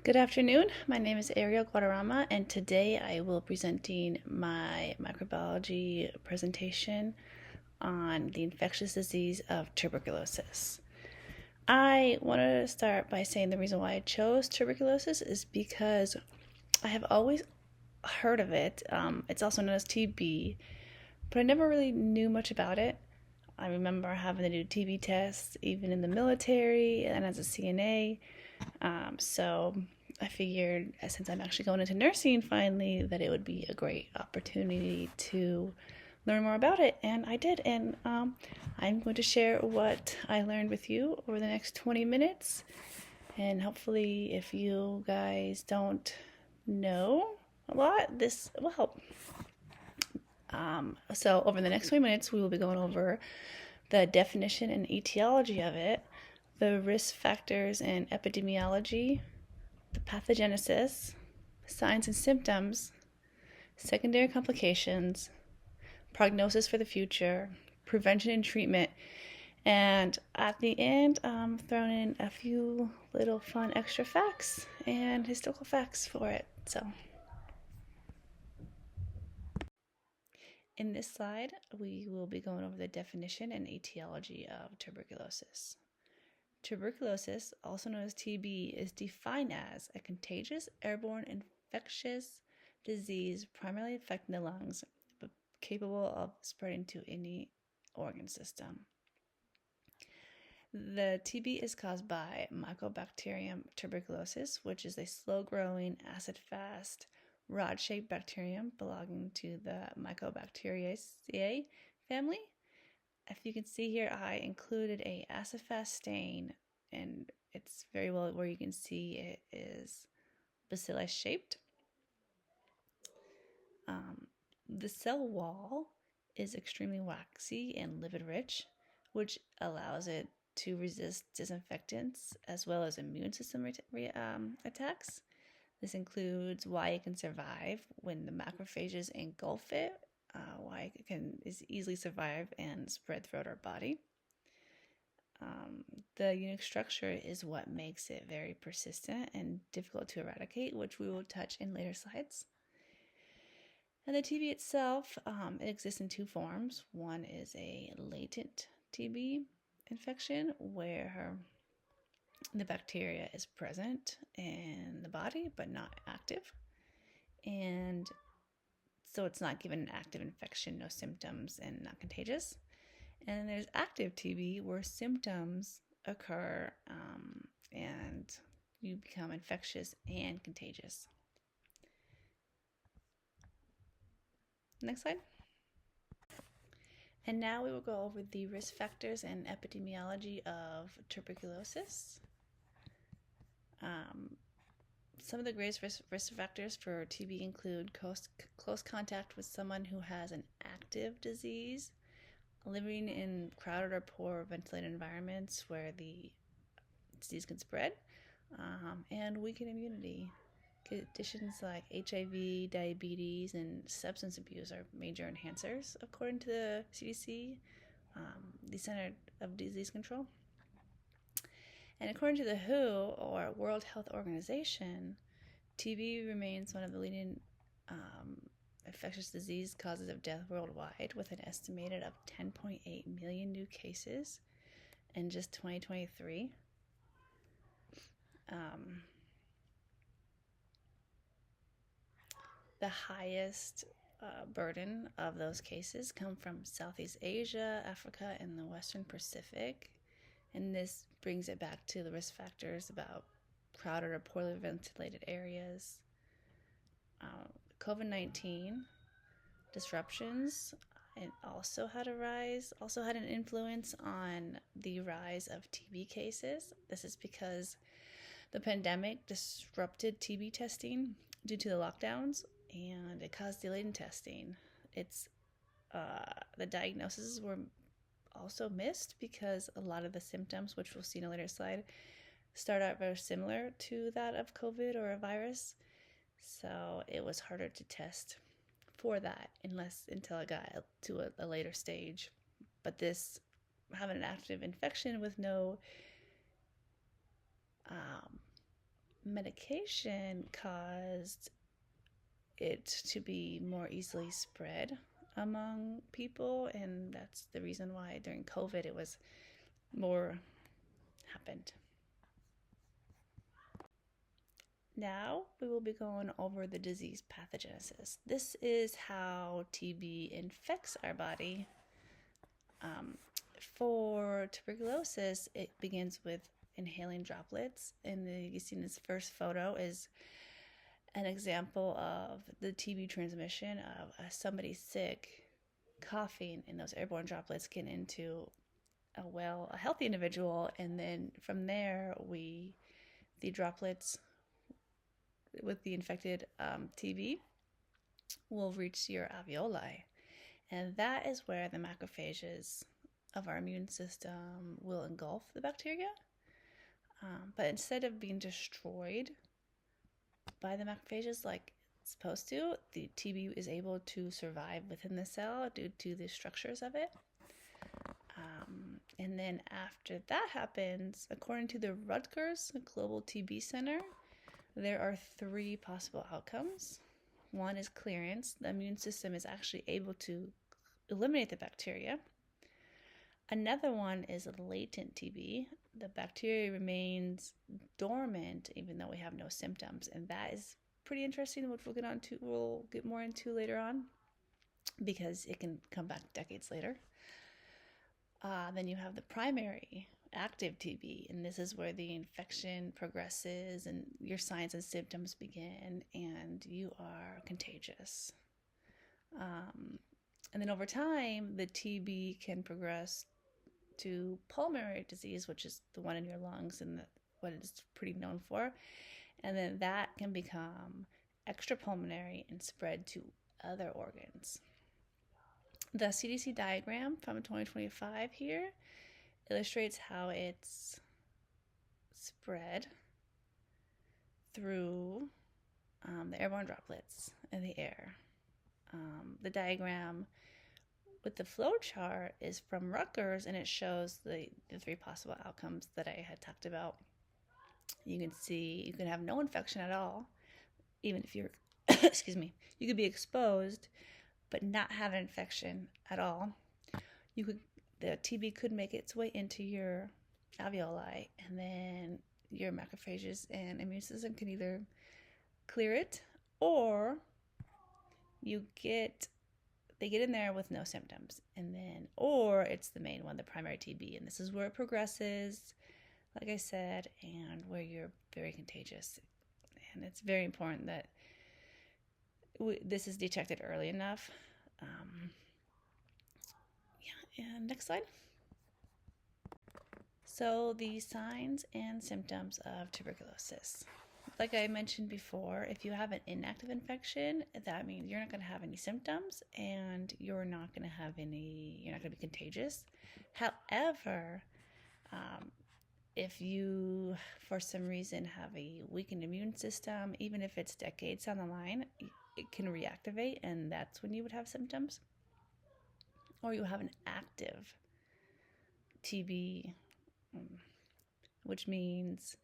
Good afternoon. My name is Ariel Guaderrama, and today I will be presenting my microbiology presentation on the infectious disease of tuberculosis. I want to start by saying the reason why I chose tuberculosis is because I have always heard of it. It's also known as TB, but I never really knew much about it. I remember having to do TB tests even in the military and as a CNA. So I figured, since I'm actually going into nursing finally, that it would be a great opportunity to learn more about it. And I did. And I'm going to share what I learned with you over the next 20 minutes. And hopefully, if you guys don't know a lot, this will help. So over the next 20 minutes, we will be going over the definition and etiology of it, the risk factors and epidemiology, the pathogenesis, signs and symptoms, secondary complications, prognosis for the future, prevention and treatment, and at the end, I'm throwing in a few little fun extra facts and historical facts for it. So in this slide, we will be going over the definition and etiology of tuberculosis. Tuberculosis, also known as TB, is defined as a contagious airborne infectious disease primarily affecting the lungs, but capable of spreading to any organ system. The TB is caused by Mycobacterium tuberculosis, which is a slow-growing, acid-fast, rod-shaped bacterium belonging to the Mycobacteriaceae family. If you can see here, I included a acid-fast stain, and it's very well where you can see it is bacillus-shaped. The cell wall is extremely waxy and lipid-rich, which allows it to resist disinfectants as well as immune system attacks. This includes why it can survive when the macrophages engulf it, why it is easily survive and spread throughout our body. The unique structure is what makes it very persistent and difficult to eradicate, which we will touch in later slides. And the TB itself, it exists in two forms. One is a latent TB infection where the bacteria is present in the body but not active. And so it's not given an active infection, no symptoms, and not contagious. And then there's active TB where symptoms occur and you become infectious and contagious. Next slide. And now we will go over the risk factors and epidemiology of tuberculosis. Some of the greatest risk factors for TB include close contact with someone who has an active disease, living in crowded or poor ventilated environments where the disease can spread, and weakened immunity. Conditions like HIV, diabetes, and substance abuse are major enhancers, according to the CDC, the Center of Disease Control. And according to the WHO, or World Health Organization, TB remains one of the leading infectious disease causes of death worldwide, with an estimated of 10.8 million new cases in just 2023. The highest burden of those cases come from Southeast Asia, Africa, and the Western Pacific. And this brings it back to the risk factors about crowded or poorly ventilated areas. COVID-19 disruptions also had an influence on the rise of TB cases. This is because the pandemic disrupted TB testing due to the lockdowns, and it caused delayed in testing. The diagnoses were also missed because a lot of the symptoms, which we'll see in a later slide, start out very similar to that of COVID or a virus. So it was harder to test for that until it got to a later stage. But this having an active infection with no medication caused it to be more easily spread among people, and that's the reason why during COVID it was more happened. Now we will be going over the disease pathogenesis. This is how TB infects our body. For tuberculosis, it begins with inhaling droplets, and you see in this first photo is an example of the TB transmission of somebody sick coughing, and those airborne droplets get into a healthy individual, and then from there the droplets with the infected TB will reach your alveoli, and that is where the macrophages of our immune system will engulf the bacteria. But instead of being destroyed by the macrophages like it's supposed to, the TB is able to survive within the cell due to the structures of it. And then after that happens, according to the Rutgers Global TB Center, there are 3 possible outcomes. One is clearance. The immune system is actually able to eliminate the bacteria. Another one is latent TB. The bacteria remains dormant even though we have no symptoms, and that is pretty interesting, which we'll get more into later on, because it can come back decades later. Then you have the primary active TB, and this is where the infection progresses and your signs and symptoms begin, and you are contagious. And then over time, the TB can progress to pulmonary disease, which is the one in your lungs and what it's pretty known for. And then that can become extrapulmonary and spread to other organs. The CDC diagram from 2025 here illustrates how it's spread through the airborne droplets in the air. The diagram with the flow chart is from Rutgers, and it shows the 3 possible outcomes that I had talked about. You can see you can have no infection at all, even if you're, excuse me, you could be exposed, but not have an infection at all. The TB could make its way into your alveoli, and then your macrophages and immune system can either clear it, or they get in there with no symptoms, and then, or it's the main one, the primary TB, and this is where it progresses, like I said, and where you're very contagious. And it's very important that this is detected early enough. And next slide. So the signs and symptoms of tuberculosis. Like I mentioned before, if you have an inactive infection, that means you're not going to have any symptoms, and you're not going to be contagious. However, if you, for some reason, have a weakened immune system, even if it's decades down the line, it can reactivate, and that's when you would have symptoms. Or you have an active TB, which means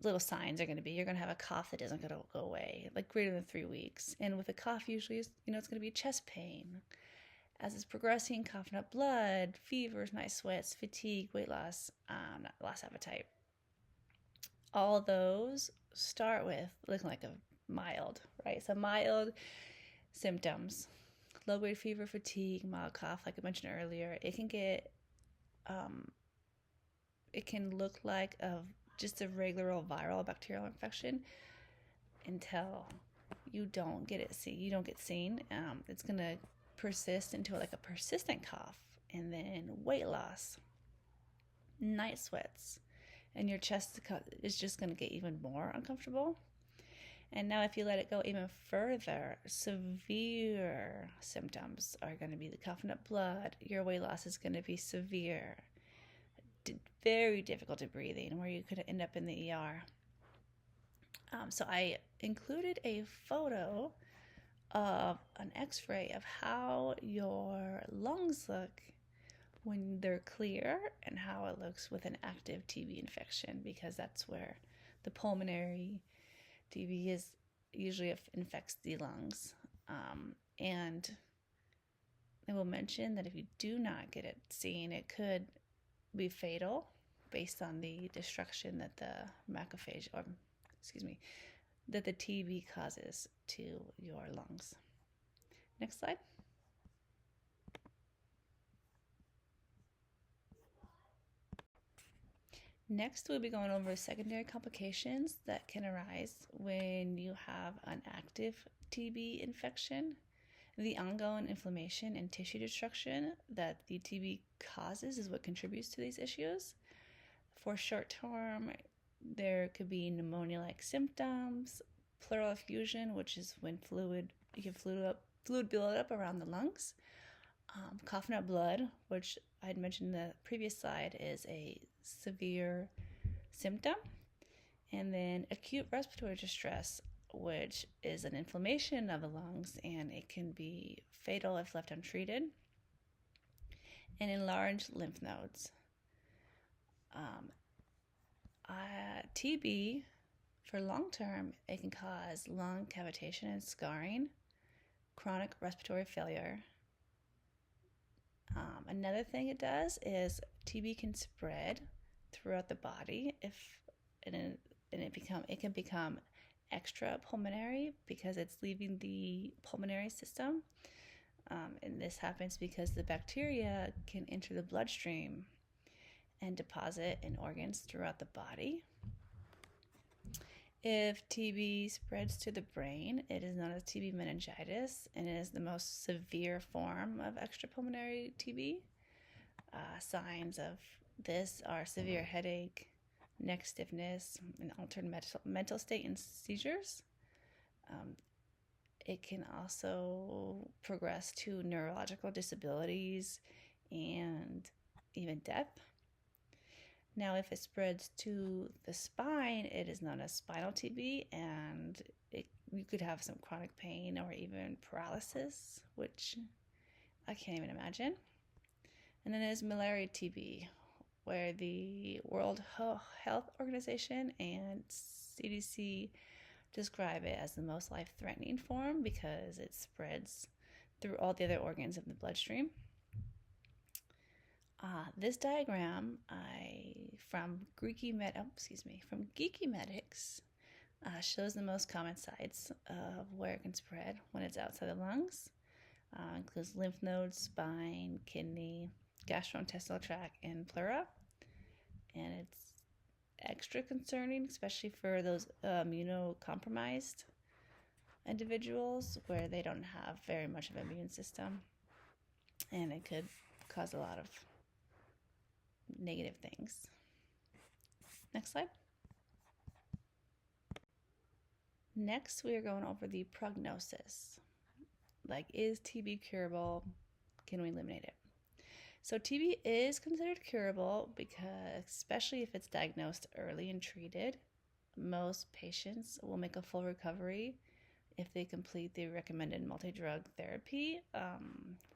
little signs are going to be, you're going to have a cough that isn't going to go away, like greater than 3 weeks. And with a cough, usually, it's going to be chest pain. As it's progressing, coughing up blood, fevers, night sweats, fatigue, weight loss, lost appetite. All those start with looking like a mild, right? So mild symptoms, low grade fever, fatigue, mild cough, like I mentioned earlier. It can look like just a regular old viral bacterial infection until you don't get seen. It's going to persist into like a persistent cough, and then weight loss, night sweats, and your chest is just going to get even more uncomfortable. And now if you let it go even further, severe symptoms are going to be the coughing up blood. Your weight loss is going to be severe, very difficult to breathing, where you could end up in the ER. So I included a photo of an x-ray of how your lungs look when they're clear and how it looks with an active TB infection, because that's where the pulmonary TB is usually infects the lungs. And I will mention that if you do not get it seen, it could be fatal based on the destruction that the macrophage, or that the TB causes to your lungs. Next slide. Next, we'll be going over secondary complications that can arise when you have an active TB infection. The ongoing inflammation and tissue destruction that the TB causes is what contributes to these issues. For short term, there could be pneumonia-like symptoms, pleural effusion, which is when fluid build up around the lungs. Coughing up blood, which I had mentioned in the previous slide, is a severe symptom. And then acute respiratory distress, which is an inflammation of the lungs, and it can be fatal if left untreated. And enlarged lymph nodes. TB, for long term, it can cause lung cavitation and scarring, chronic respiratory failure. Another thing it does is TB can spread throughout the body it can become extra pulmonary because it's leaving the pulmonary system. And this happens because the bacteria can enter the bloodstream and deposit in organs throughout the body. If TB spreads to the brain, it is known as TB meningitis, and it is the most severe form of extrapulmonary TB. Signs of this are severe headache, neck stiffness, an altered mental state, and seizures. It can also progress to neurological disabilities and even death. Now, if it spreads to the spine, it is known as spinal TB, and you could have some chronic pain or even paralysis, which I can't even imagine. And then there's malaria TB, where the World Health Organization and CDC describe it as the most life-threatening form because it spreads through all the other organs of the bloodstream. This diagram from Geeky Medics shows the most common sites of where it can spread when it's outside the lungs. Includes lymph nodes, spine, kidney, gastrointestinal tract, and pleura. And it's extra concerning, especially for those immunocompromised individuals where they don't have very much of an immune system. And it could cause a lot of negative things. Next slide. Next, we are going over the prognosis. Like, is TB curable? Can we eliminate it? So TB is considered curable because, especially if it's diagnosed early and treated, most patients will make a full recovery if they complete the recommended multi-drug therapy,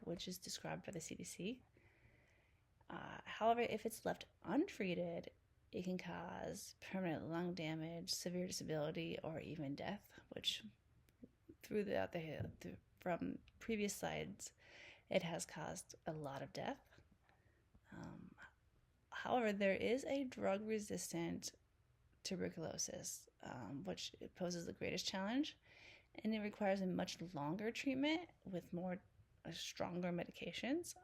which is described by the CDC. However, if it's left untreated, it can cause permanent lung damage, severe disability, or even death, which from previous slides, it has caused a lot of death. However, there is a drug-resistant tuberculosis, which poses the greatest challenge, and it requires a much longer treatment with stronger medications.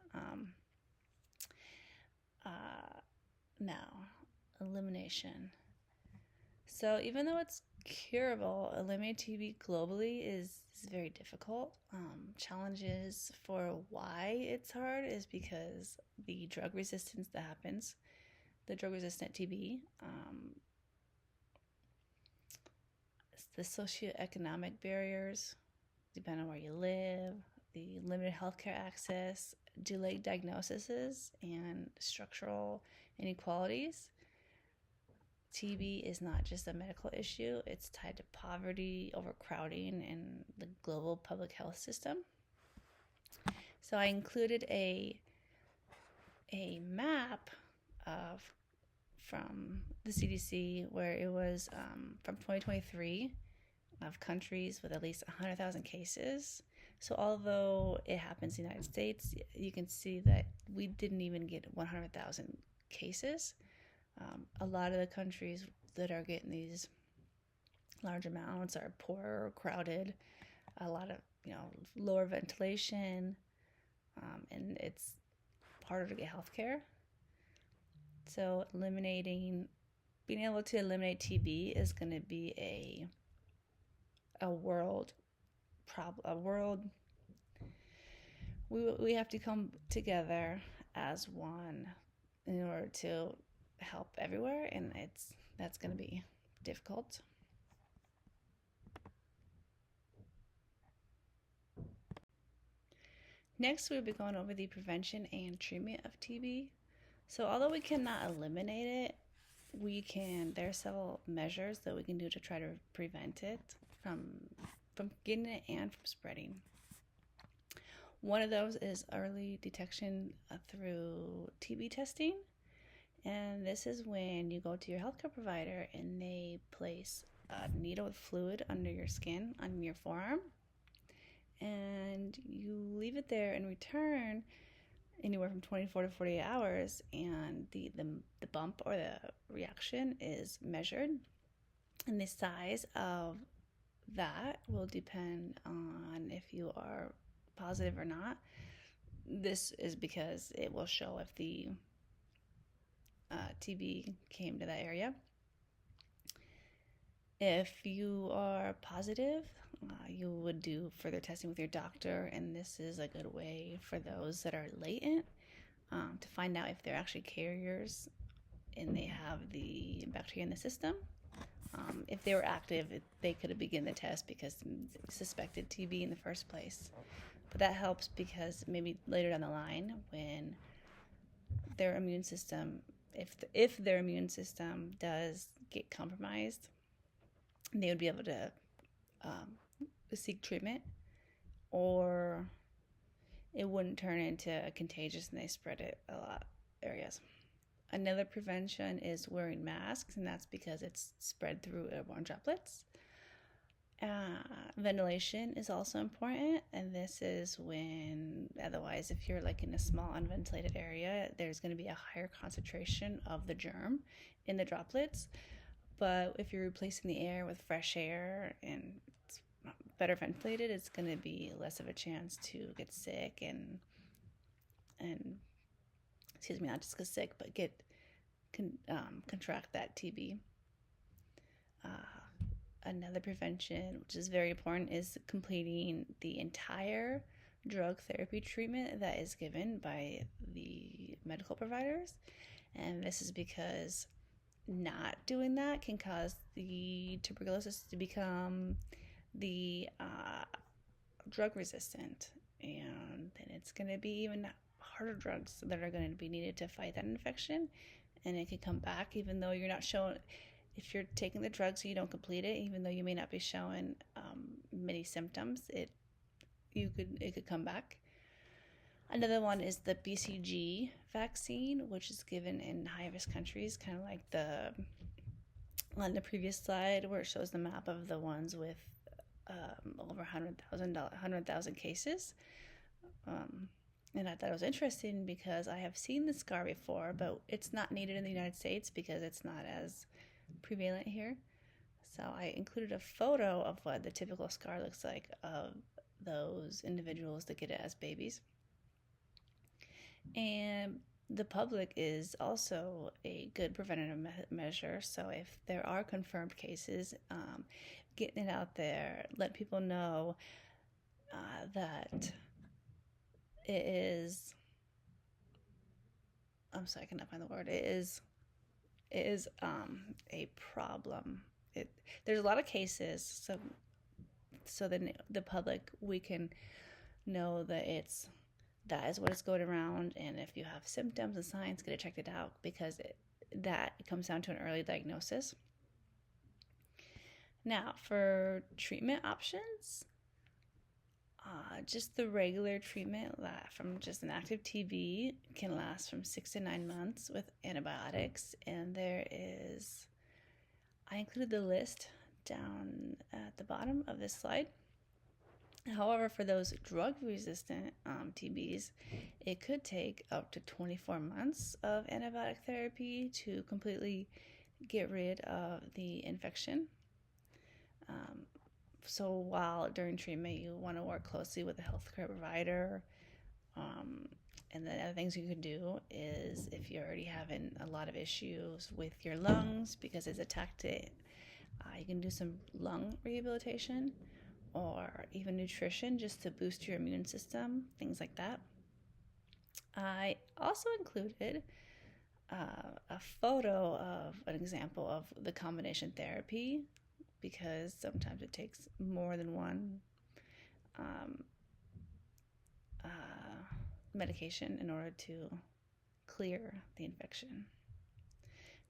Now, elimination. So even though it's curable, eliminating TB globally is very difficult. Challenges for why it's hard is because the drug resistance that happens, the drug-resistant TB, the socioeconomic barriers, depending on where you live, the limited healthcare access, delayed diagnoses, and structural inequalities. TB is not just a medical issue, it's tied to poverty, overcrowding, and the global public health system. So I included a map from the CDC where it was from 2023 of countries with at least 100,000 cases. So although it happens in the United States, you can see that we didn't even get 100,000 cases. A lot of the countries that are getting these large amounts are poor, crowded, a lot of lower ventilation, and it's harder to get health care. So being able to eliminate TB is going to be a world problem. We have to come together as one in order to help everywhere, and that's going to be difficult. Next, we'll be going over the prevention and treatment of TB. So although we cannot eliminate it, there are several measures that we can do to try to prevent it from getting it and from spreading. One of those is early detection through TB testing. And this is when you go to your healthcare provider and they place a needle with fluid under your skin, on your forearm, and you leave it there and return anywhere from 24 to 48 hours, and the bump or the reaction is measured, and the size of that will depend on if you are positive or not. This is because it will show if the TB came to that area. If you are positive, you would do further testing with your doctor, and this is a good way for those that are latent to find out if they're actually carriers and they have the bacteria in the system. If they were active, they could have begun the test because suspected TB in the first place. But that helps because maybe later down the line, when their immune system, if their immune system does get compromised, they would be able to seek treatment, or it wouldn't turn into contagious and they spread it a lot of areas. Another prevention is wearing masks, and that's because it's spread through airborne droplets. Ventilation is also important, and this is when, otherwise, if you're like in a small unventilated area, there's going to be a higher concentration of the germ in the droplets. But if you're replacing the air with fresh air and it's better ventilated, it's going to be less of a chance to get sick and not just get sick, but contract that TB. Another prevention, which is very important, is completing the entire drug therapy treatment that is given by the medical providers. And this is because not doing that can cause the tuberculosis to become the drug resistant, and then it's going to be even harder drugs that are going to be needed to fight that infection, and it can come back even though you're not showing. If you're taking the drugs and you don't complete it, even though you may not be showing many symptoms, it could come back. Another one is the BCG vaccine, which is given in high-risk countries, kind of like on the previous slide where it shows the map of the ones with over 100,000 cases. And I thought it was interesting because I have seen the scar before, but it's not needed in the United States because it's not as prevalent here. So I included a photo of what the typical scar looks like of those individuals that get it as babies. And the public is also a good preventative measure. So if there are confirmed cases, getting it out there, let people know that it is. I'm sorry, I cannot find the word. It is a problem. There's a lot of cases, so then the public, we can know that that is what is going around, and if you have symptoms and signs, get it checked out, because that comes down to an early diagnosis. Now, for treatment options, Just the regular treatment from just an active TB can last from 6 to 9 months with antibiotics. And I included the list down at the bottom of this slide. However, for those drug-resistant TBs, it could take up to 24 months of antibiotic therapy to completely get rid of the infection. So while during treatment, you want to work closely with a healthcare provider. And the other things you could do is, if you're already having a lot of issues with your lungs because it's attacked it, you can do some lung rehabilitation or even nutrition just to boost your immune system, things like that. I also included a photo of an example of the combination therapy, because sometimes it takes more than one medication in order to clear the infection.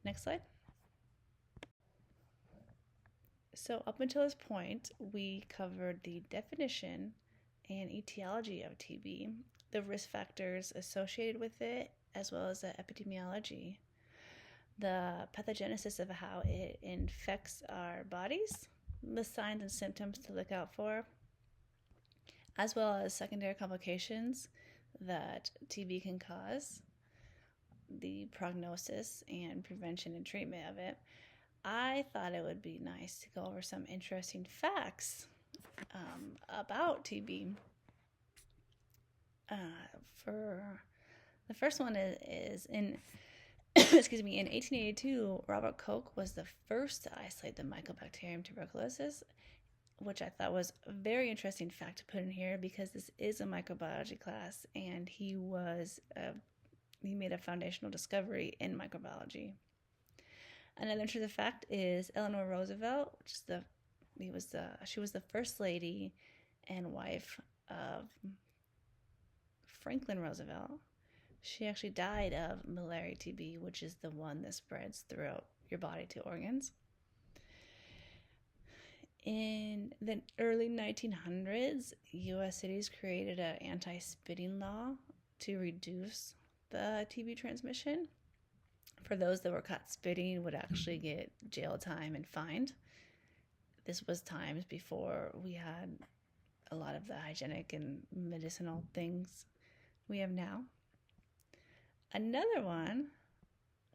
Next slide. So up until this point, we covered the definition and etiology of TB, the risk factors associated with it, as well as the epidemiology, the pathogenesis of how it infects our bodies, the signs and symptoms to look out for, as well as secondary complications that TB can cause, the prognosis and prevention and treatment of it. I thought it would be nice to go over some interesting facts about TB. For the first one is in excuse me, in 1882, Robert Koch was the first to isolate the Mycobacterium tuberculosis, which I thought was a very interesting fact to put in here because this is a microbiology class, and he made a foundational discovery in microbiology. Another interesting fact is Eleanor Roosevelt, she was the first lady and wife of Franklin Roosevelt. She actually died of malaria TB, which is the one that spreads throughout your body to organs. In the early 1900s, U.S. cities created an anti-spitting law to reduce the TB transmission. For those that were caught spitting, would actually get jail time and fined. This was times before we had a lot of the hygienic and medicinal things we have now. Another one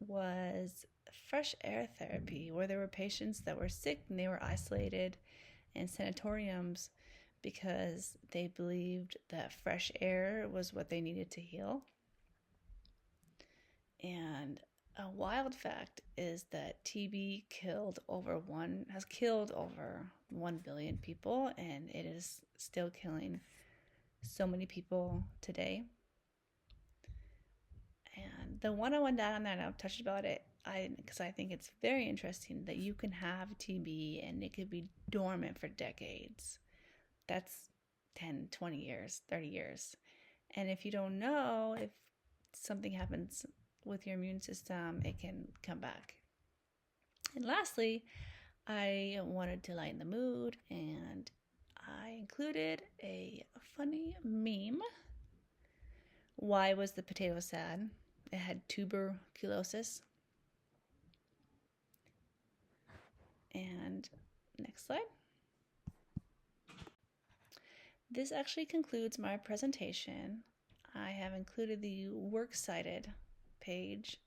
was fresh air therapy, where there were patients that were sick and they were isolated in sanatoriums because they believed that fresh air was what they needed to heal. And a wild fact is that TB has killed over 1 billion people, and it is still killing so many people today. And the one I went down there, and I've touched about it, because I think it's very interesting that you can have TB and it could be dormant for decades. That's 10, 20 years, 30 years. And if you don't know, if something happens with your immune system, it can come back. And lastly, I wanted to lighten the mood, and I included a funny meme. Why was the potato sad? It had tuberculosis. And next slide. This actually concludes my presentation. I have included the works cited page.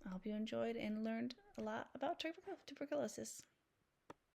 I hope you enjoyed and learned a lot about tuberculosis.